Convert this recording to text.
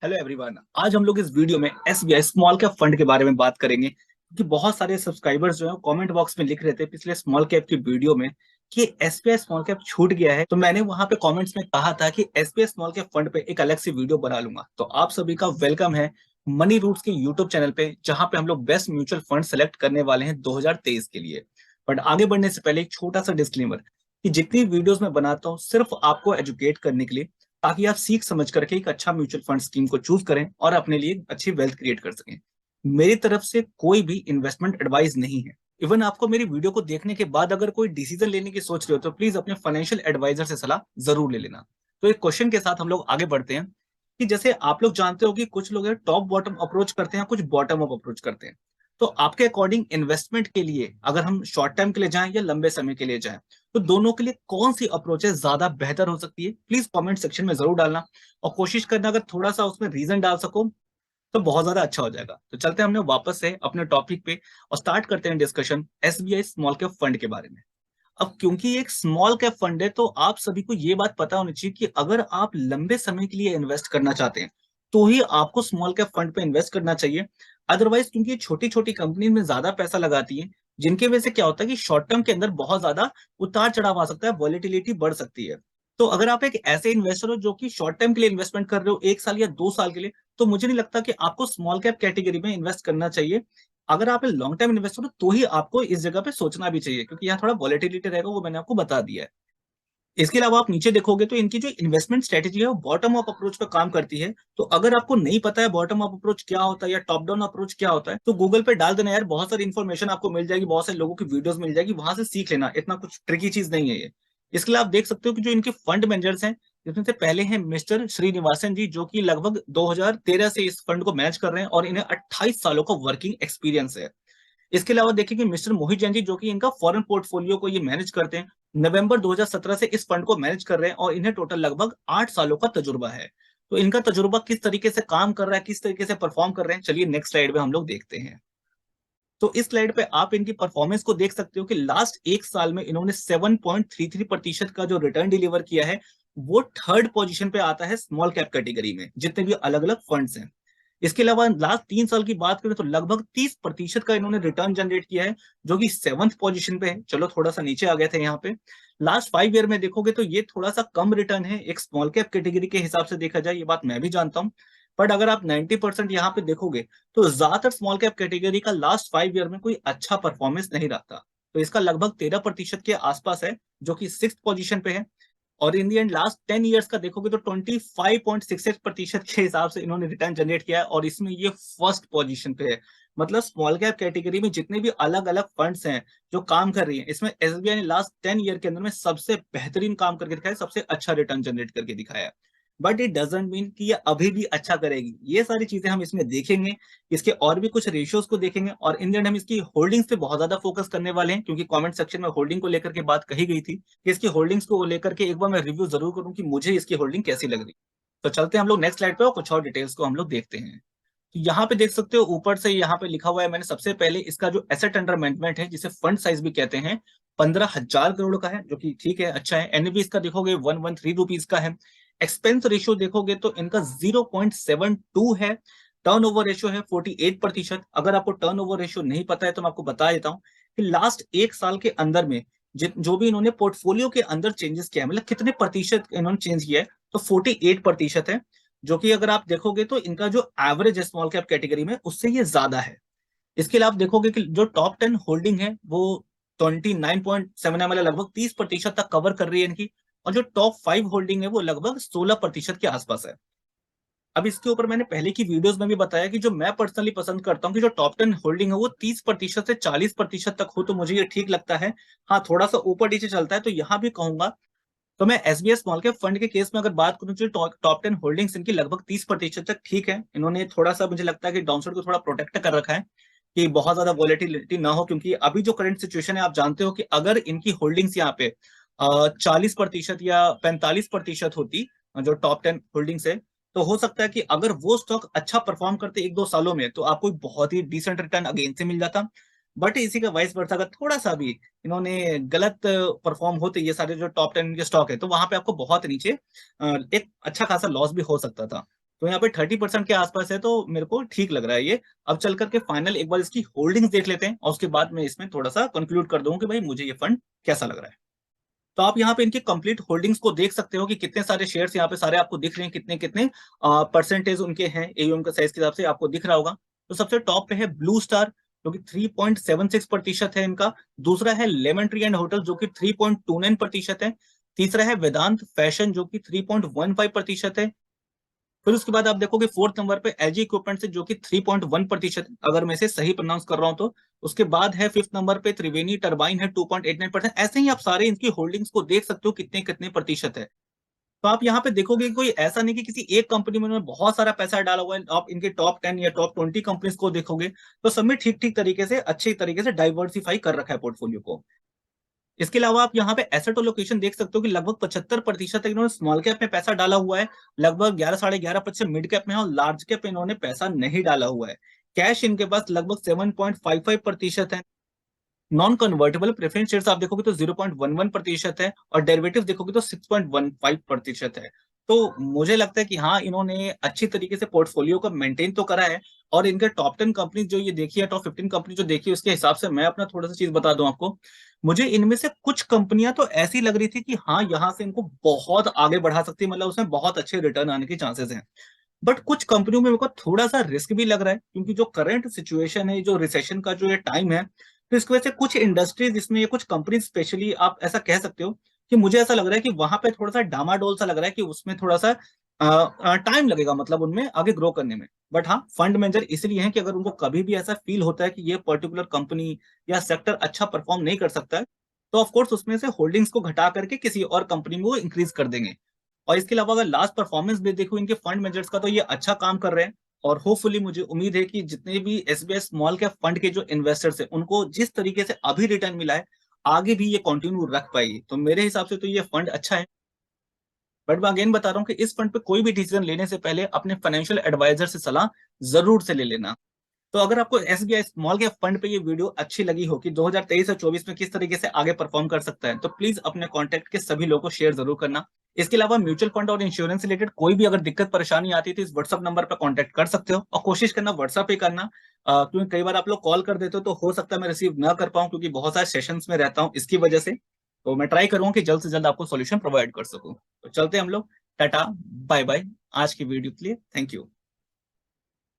Hello everyone. आज हम लोग इस वीडियो में एसबीआई स्मॉल कैप फंड के बारे में बात करेंगे क्योंकि बहुत सारे सब्सक्राइबर्स जो हैं कमेंट बॉक्स में लिख रहे थे पिछले स्मॉल कैप की वीडियो में कि एसबीआई स्मॉल कैप छूट गया है। तो मैंने वहां पे कमेंट्स में कहा था कि एसबीआई स्मॉल कैप फंड पे एक अलग से वीडियो बना लूंगा। तो आप सभी का वेलकम है मनी रूट्स के यूट्यूब चैनल पे, जहां पे हम लोग बेस्ट म्यूचुअल फंड सेलेक्ट करने वाले हैं 2023 के लिए। बट आगे बढ़ने से पहले एक छोटा सा डिस्क्लेमर कि जितनी वीडियोस मैं बनाता हूँ सिर्फ आपको एजुकेट करने के लिए, ताकि आप सीख समझ करके एक अच्छा म्यूचुअल फंड स्कीम को चूज करें और अपने लिए अच्छी वेल्थ क्रिएट कर सकें। मेरी तरफ से कोई भी इन्वेस्टमेंट एडवाइस नहीं है। इवन आपको मेरी वीडियो को देखने के बाद अगर कोई डिसीजन लेने की सोच रहे हो तो प्लीज अपने फाइनेंशियल एडवाइजर से सलाह जरूर ले लेना। तो एक क्वेश्चन के साथ हम लोग आगे बढ़ते हैं कि जैसे आप लोग जानते हो कि कुछ लोग टॉप बॉटम अप्रोच करते हैं, कुछ बॉटम अप अप्रोच करते हैं। तो आपके अकॉर्डिंग इन्वेस्टमेंट के लिए अगर हम शॉर्ट टर्म के लिए जाएं या लंबे समय के लिए जाएं, तो दोनों के लिए कौन सी अप्रोचेस ज्यादा बेहतर हो सकती है, प्लीज कमेंट सेक्शन में जरूर डालना। और कोशिश करना अगर थोड़ा सा उसमें रीजन डाल सको तो बहुत ज्यादा अच्छा हो जाएगा। तो चलते हैं हमने वापस से अपने टॉपिक पे और स्टार्ट करते हैं discussion SBI small cap fund के बारे में। अब क्योंकि ये एक स्मॉल कैप फंड है तो आप सभी को ये बात पता होनी चाहिए कि अगर आप लंबे समय के लिए इन्वेस्ट करना चाहते हैं तो ही आपको स्मॉल कैप फंड पे इन्वेस्ट करना चाहिए। अदरवाइज क्योंकि ये छोटी छोटी कंपनी में ज्यादा पैसा लगाती है, जिनके वजह से क्या होता है कि शॉर्ट टर्म के अंदर बहुत ज्यादा उतार चढ़ाव आ सकता है, वॉलेटिलिटी बढ़ सकती है। तो अगर आप एक ऐसे इन्वेस्टर हो जो कि शॉर्ट टर्म के लिए इन्वेस्टमेंट कर रहे हो 1 साल या 2 साल के लिए, तो मुझे नहीं लगता कि आपको स्मॉल कैप कैटेगरी में इन्वेस्ट करना चाहिए। अगर आप लॉन्ग टर्म इन्वेस्टर हो तो ही आपको इस जगह पे सोचना भी चाहिए, क्योंकि यहाँ थोड़ा वॉलेटिलिटी रहेगा, वो मैंने आपको बता दिया है। इसके अलावा आप नीचे देखोगे तो इनकी जो इन्वेस्टमेंट स्ट्रेटेजी है वो बॉटम अप अप्रोच पर काम करती है। तो अगर आपको नहीं पता है बॉटम अप अप्रोच क्या होता है या टॉप डाउन अप्रोच क्या होता है, तो गूगल पे डाल देना यार, बहुत सारी इन्फॉर्मेशन आपको मिल जाएगी, बहुत सारे लोगों की वीडियोस मिल जाएगी, वहां से सीख लेना, इतना कुछ ट्रिकी चीज नहीं है ये। इसके लिए आप देख सकते हो कि जो इनके फंड मैनेजर्स हैं, जिसमें से पहले हैं मिस्टर श्रीनिवासन जी, जो कि लगभग 2013 से इस फंड को मैनेज कर रहे हैं और इन्हें 28 सालों का वर्किंग एक्सपीरियंस है। इसके अलावा देखिए कि मिस्टर मोहित जैन जी, जो कि इनका फॉरेन पोर्टफोलियो को ये मैनेज करते हैं, नवंबर 2017 से इस फंड को मैनेज कर रहे हैं और इन्हें टोटल लगभग 8 सालों का तजुर्बा है। तो इनका तजुर्बा किस तरीके से काम कर रहा है, किस तरीके से परफॉर्म कर रहे हैं, चलिए नेक्स्ट स्लाइड में हम लोग देखते हैं। तो इस स्लाइड पे आप इनकी परफॉर्मेंस को देख सकते हो कि लास्ट 1 साल में इन्होंने 7.33% का जो रिटर्न डिलीवर किया है, वो थर्ड पोजीशन पे आता है स्मॉल कैप कैटेगरी में, जितने भी अलग अलग फंड्स हैं। इसके अलावा लास्ट 3 साल की बात करें तो लगभग 30% का इन्होंने रिटर्न जनरेट किया है, जो कि 7th पोजीशन पे है। चलो थोड़ा सा नीचे आ गए थे यहाँ पे। लास्ट 5 ईयर में देखोगे तो ये थोड़ा सा कम रिटर्न है एक स्मॉल कैप कैटेगरी के हिसाब से देखा जाए, ये बात मैं भी जानता हूँ। बट अगर आप 90% यहाँ पे देखोगे तो ज्यादातर स्मॉल कैप कैटेगरी का लास्ट 5 ईयर में कोई अच्छा परफॉर्मेंस नहीं रखता। तो इसका लगभग 13% के आसपास है, जो कि 6th पोजीशन पे है। और इन दी एंड लास्ट 10 ईयर्स का देखोगे तो 25.66% के हिसाब से इन्होंने रिटर्न जनरेट किया है और इसमें ये फर्स्ट पोजीशन पे है। मतलब स्मॉल कैप कैटेगरी में जितने भी अलग अलग फंड्स हैं जो काम कर रही हैं, इसमें एसबीआई ने लास्ट 10 ईयर के अंदर में सबसे बेहतरीन काम करके दिखाया, सबसे अच्छा रिटर्न जनरेट करके दिखाया है। बट इट डजेंट मीन कि ये अभी भी अच्छा करेगी। ये सारी चीजें हम इसमें देखेंगे, इसके और भी कुछ रेशियोज को देखेंगे और इन द एंड हम इसकी होल्डिंग्स पे बहुत ज्यादा फोकस करने वाले हैं, क्योंकि कमेंट सेक्शन में होल्डिंग को लेकर के बात कही गई थी कि इसकी होल्डिंग्स को लेकर के एक बार मैं रिव्यू जरूर करूं कि मुझे इसकी होल्डिंग कैसी लग रही। तो चलते हैं हम लोग नेक्स्ट स्लाइड पे और कुछ और डिटेल्स को हम लोग देखते हैं। तो यहाँ पे देख सकते हो ऊपर से यहाँ पे लिखा हुआ है, मैंने सबसे पहले इसका जो एसेट अंडर मैनेजमेंट है, जिसे फंड साइज भी कहते हैं, 15,000 करोड़ का है, जो कि ठीक है, अच्छा है। एनएवी इसका देखोगे 113 रुपीज का है। एक्सपेंस रेशियो देखोगे तो इनका 0.72 है। टर्नओवर रेशियो है 48%। अगर आपको टर्नओवर रेशियो नहीं पता है तो मैं आपको बता देता हूँ कि लास्ट 1 साल के अंदर में जो भी इन्होंने पोर्टफोलियो के अंदर चेंजेस किया है, मतलब कितने प्रतिशत इन्होंने चेंज किया है, तो 48% है। जो कि अगर आप देखोगे तो इनका जो एवरेज है स्मॉल कैप कैटेगरी में उससे ये ज्यादा है। इसके अलावा आप देखोगे कि जो टॉप 10 होल्डिंग है वो 29.7 है, मतलब लगभग 30% तक कवर कर रही है इनकी। और जो टॉप 5 होल्डिंग है वो लगभग 16% के आसपास है। अब इसके ऊपर मैंने पहले की वीडियोस में भी बताया कि जो मैं पर्सनली पसंद करता हूँ कि जो टॉप 10 होल्डिंग है वो 30% से 40% तक हो तो मुझे ये ठीक लगता है। हाँ, थोड़ा सा ऊपर नीचे चलता है तो यहाँ भी कहूंगा। तो मैं एसबीआई स्मॉल कैप फंड के केस में अगर बात करूं तो टॉप 10 होल्डिंग्स इनकी लगभग 30% तक ठीक है। इन्होंने थोड़ा सा मुझे लगता है कि डाउनसाइड को थोड़ा प्रोटेक्ट कर रखा है कि बहुत ज्यादा वॉलेटिलिटी ना हो, क्योंकि अभी जो करंट सिचुएशन है आप जानते हो कि अगर इनकी होल्डिंग्स यहाँ पे 40% या 45% होती, जो टॉप 10 होल्डिंग्स है, तो हो सकता है कि अगर वो स्टॉक अच्छा परफॉर्म करते 1-2 सालों में तो आपको एक बहुत ही डिसेंट रिटर्न अगेन से मिल जाता। बट इसी का वाइस वर्सा अगर थोड़ा सा भी इन्होंने गलत परफॉर्म होते ये सारे जो टॉप 10 के स्टॉक है, तो वहां पे आपको बहुत नीचे एक अच्छा खासा लॉस भी हो सकता था। तो यहाँ पे 30% के आसपास है, तो मेरे को ठीक लग रहा है ये। अब चल करके फाइनल एक बार इसकी होल्डिंग्स देख लेते हैं और उसके बाद मैं इसमें थोड़ा सा कंक्लूड कर दूं कि भाई मुझे ये फंड कैसा लग रहा है। तो आप यहाँ पे इनकी कंप्लीट होल्डिंग्स को देख सकते हो कि कितने सारे शेयर्स यहाँ पे सारे आपको दिख रहे हैं, कितने कितने परसेंटेज उनके हैं एयूएम का साइज के हिसाब से आपको दिख रहा होगा। तो सबसे टॉप पे है ब्लू स्टार जो कि 3.76% है इनका। दूसरा है लेमन ट्री एंड होटल जो कि 3.29% है। तीसरा है वेदांत फैशन जो कि 3.15% है। फिर उसके बाद आप देखोगे फोर्थ नंबर पे एलजी इक्विपमेंट से जो कि 3.1%, अगर मैं इसे सही प्रोनाउंस कर रहा हूं तो। उसके बाद है फिफ्थ नंबर पे त्रिवेणी टरबाइन है 2.89%। ऐसे ही आप सारे इनकी होल्डिंग्स को देख सकते हो कितने कितने प्रतिशत है। तो आप यहाँ पे देखोगे कोई ऐसा नहीं कि किसी एक कंपनी में उन्होंने बहुत सारा पैसा डाला हुआ है। आप इनके टॉप 10 या टॉप 20 कंपनीज को देखोगे तो सब में ठीक ठीक तरीके से अच्छे तरीके से डाइवर्सिफाई कर रखा है पोर्टफोलियो को। इसके अलावा आप यहाँ पे एसेट लोकेशन देख सकते हो कि लगभग 75% तक इन्होंने स्मॉल कैप में पैसा डाला हुआ है। लगभग 11 साढ़े 11% मिड कैप में है और लार्ज कैप में इन्होंने पैसा नहीं डाला हुआ है। कैश इनके पास लगभग 7.55% है। नॉन कन्वर्टेबल प्रेफरेंस शेयर्स आप देखोगे तो 0.11% है और डेरिवेटिव देखोगे तो 6.15% है। तो मुझे लगता है कि हाँ इन्होंने अच्छी तरीके से पोर्टफोलियो को मेंटेन तो करा है। और इनके टॉप 10 कंपनी जो ये देखी है, टॉप 15 कंपनी जो देखी है, उसके हिसाब से मैं अपना थोड़ा सा चीज बता दूं आपको। मुझे इनमें से कुछ कंपनियां तो ऐसी लग रही थी कि हाँ यहाँ से इनको बहुत आगे बढ़ा सकती है, मतलब उसमें बहुत अच्छे रिटर्न आने के चांसेस हैं। बट कुछ कंपनियों में मेरे को थोड़ा सा रिस्क भी लग रहा है क्योंकि जो करंट सिचुएशन है, जो रिसेशन का जो ये टाइम है, तो इसकी वजह से कुछ इंडस्ट्रीज इसमें या कुछ कंपनी स्पेशली आप ऐसा कह सकते हो कि मुझे ऐसा लग रहा है कि वहां पे थोड़ा सा डामाडोल सा लग रहा है कि उसमें थोड़ा सा टाइम लगेगा, मतलब उनमें आगे ग्रो करने में। बट हाँ फंड मैनेजर इसलिए है कि अगर उनको कभी भी ऐसा फील होता है कि ये पर्टिकुलर कंपनी या सेक्टर अच्छा परफॉर्म नहीं कर सकता है, तो ऑफकोर्स उसमें से होल्डिंग्स को घटा करके किसी और कंपनी में वो इंक्रीज कर देंगे। और इसके अलावा अगर लास्ट परफॉर्मेंस भी देखो इनके फंड मैनेजर्स का, तो ये अच्छा काम कर रहे हैं। और होपफुली मुझे उम्मीद है कि जितने भी एसबीआई स्मॉल कैप फंड के जो इन्वेस्टर्स हैं उनको जिस तरीके से अभी रिटर्न मिला है, आगे भी ये कंटिन्यू रख पाएगी। तो मेरे हिसाब से तो ये फंड अच्छा है। बट मैं अगेन बता रहा हूँ कि इस फंड पे कोई भी डिसीजन लेने से पहले अपने फाइनेंशियल एडवाइजर से सलाह जरूर से ले लेना। तो अगर आपको एसबीआई स्मॉल कैप फंड पे ये वीडियो अच्छी लगी हो कि 2023 और 24 में किस तरीके से आगे परफॉर्म कर सकता है, तो प्लीज अपने कांटेक्ट के सभी लोगों को शेयर जरूर करना। इसके अलावा म्यूचुअल फंड और इंश्योरेंस रिलेटेड कोई भी अगर दिक्कत परेशानी आती है तो इस व्हाट्सअप नंबर पर कांटेक्ट कर सकते हो और कोशिश करना व्हाट्सअप पे करना। क्योंकि कई बार आप लोग कॉल कर देते हो तो हो सकता है मैं रिसीव ना कर पाऊँ क्योंकि बहुत सारे सेशंस में रहता हूँ इसकी वजह से। तो मैं ट्राई करूंगा कि जल्द से जल्द आपको सोल्यूशन प्रोवाइड कर सकूं। तो चलते हैं हम लोग। Tata, bye bye. आज की वीडियो के लिए थैंक यू।